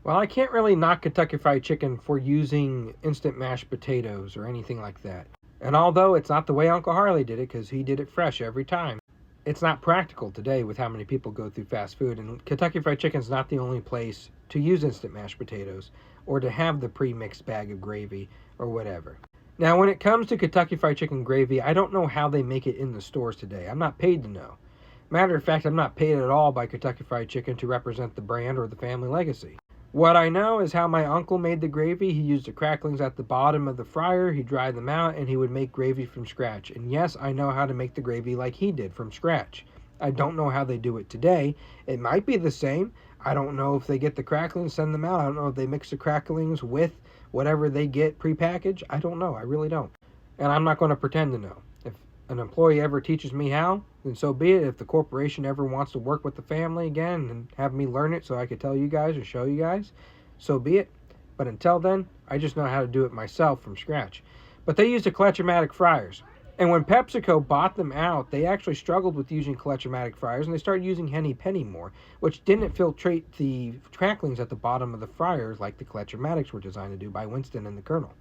Well, I can't really knock Kentucky Fried Chicken for using instant mashed potatoes or anything like that. And although it's not the way Uncle Harley did it, because he did it fresh every time, it's not practical today with how many people go through fast food. And Kentucky Fried Chicken is not the only place to use instant mashed potatoes or to have the pre-mixed bag of gravy or whatever. Now, when it comes to Kentucky Fried Chicken gravy, I don't know how they make it in the stores today. I'm not paid to know. Matter of fact, I'm not paid at all by Kentucky Fried Chicken to represent the brand or the family legacy. What I know is how my uncle made the gravy. He used the cracklings at the bottom of the fryer, he dried them out, and he would make gravy from scratch. And yes, I know how to make the gravy like he did from scratch. I don't know how they do it today. It might be the same. I don't know if they get the cracklings, send them out. I don't know if they mix the cracklings with whatever they get prepackaged. I don't know. I really don't. And I'm not going to pretend to know. If an employee ever teaches me how, then so be it. If the corporation ever wants to work with the family again and have me learn it so I could tell you guys or show you guys, so be it. But until then, I just know how to do it myself from scratch. But they used the Clutch-O-Matic fryers. And when PepsiCo bought them out, they actually struggled with using Clutch-O-Matic fryers, and they started using Henny Penny more, which didn't filtrate the cracklings at the bottom of the fryers like the Clutch-O-Matics were designed to do by Winston and the Colonel.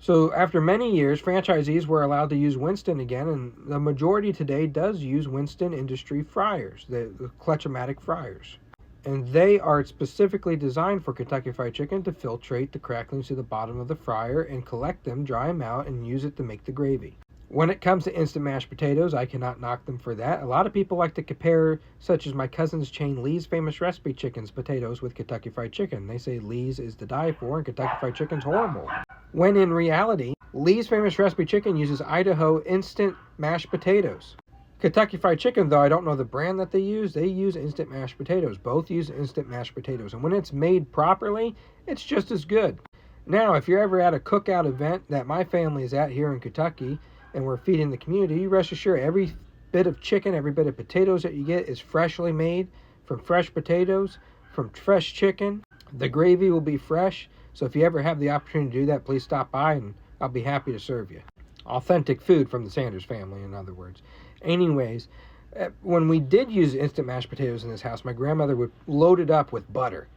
So after many years, franchisees were allowed to use Winston again, and the majority today does use Winston Industry fryers, the Clutch-O-Matic fryers. And they are specifically designed for Kentucky Fried Chicken to filtrate the cracklings to the bottom of the fryer and collect them, dry them out, and use it to make the gravy. When it comes to instant mashed potatoes, I cannot knock them for that. A lot of people like to compare, such as my cousin's chain, Lee's Famous Recipe Chicken's potatoes with Kentucky Fried Chicken. They say Lee's is to die for and Kentucky Fried Chicken's horrible. When in reality, Lee's Famous Recipe Chicken uses Idaho instant mashed potatoes. Kentucky Fried Chicken, though I don't know the brand that they use instant mashed potatoes. Both use instant mashed potatoes. And when it's made properly, it's just as good. Now, if you're ever at a cookout event that my family is at here in Kentucky, and we're feeding the community, you rest assured every bit of chicken, every bit of potatoes that you get is freshly made from fresh potatoes, from fresh chicken. The gravy will be fresh. So if you ever have the opportunity to do that, please stop by and I'll be happy to serve you. Authentic food from the Sanders family, in other words. Anyways, when we did use instant mashed potatoes in this house, my grandmother would load it up with butter,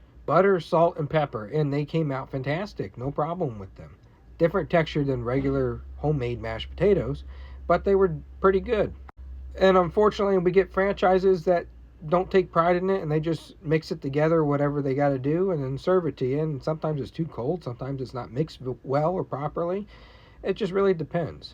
salt, and pepper, and they came out fantastic. No problem with them. Different texture than regular homemade mashed potatoes, but they were pretty good. And unfortunately, we get franchises that don't take pride in it and they just mix it together, whatever they got to do, and then serve it to you. And sometimes it's too cold, sometimes it's not mixed well or properly. It just really depends.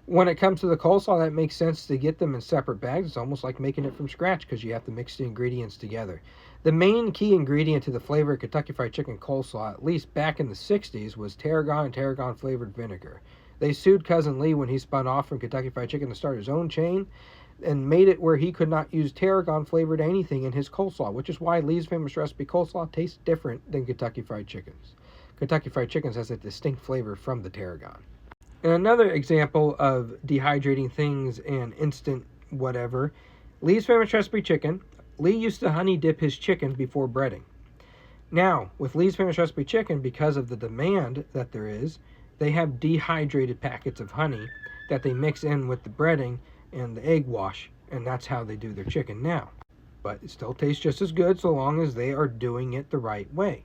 When it comes to the coleslaw, that makes sense to get them in separate bags. It's almost like making it from scratch because you have to mix the ingredients together. The main key ingredient to the flavor of Kentucky Fried Chicken coleslaw, at least back in the 60s, was tarragon and tarragon flavored vinegar. They sued Cousin Lee when he spun off from Kentucky Fried Chicken to start his own chain and made it where he could not use tarragon flavored anything in his coleslaw, which is why Lee's Famous Recipe coleslaw tastes different than Kentucky Fried Chicken's. Kentucky Fried Chicken's has a distinct flavor from the tarragon. And another example of dehydrating things and instant whatever, Lee's Famous Recipe Chicken, Lee used to honey dip his chicken before breading. Now, with Lee's Famous Recipe Chicken, because of the demand that there is, they have dehydrated packets of honey that they mix in with the breading and the egg wash, and that's how they do their chicken now. But it still tastes just as good so long as they are doing it the right way.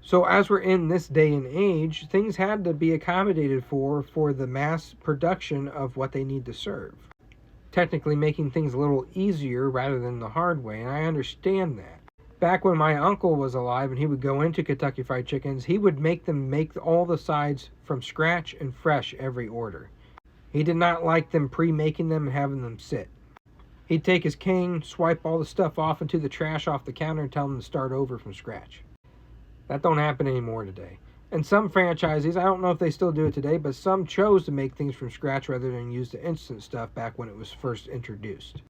So as we're in this day and age, things had to be accommodated for the mass production of what they need to serve. Technically making things a little easier rather than the hard way, and I understand that. Back when my uncle was alive and he would go into Kentucky Fried Chickens, he would make all the sides from scratch and fresh every order. He did not like them pre-making them and having them sit. He'd take his cane, swipe all the stuff off into the trash off the counter and tell them to start over from scratch. That don't happen anymore today. And some franchisees, I don't know if they still do it today, but some chose to make things from scratch rather than use the instant stuff back when it was first introduced.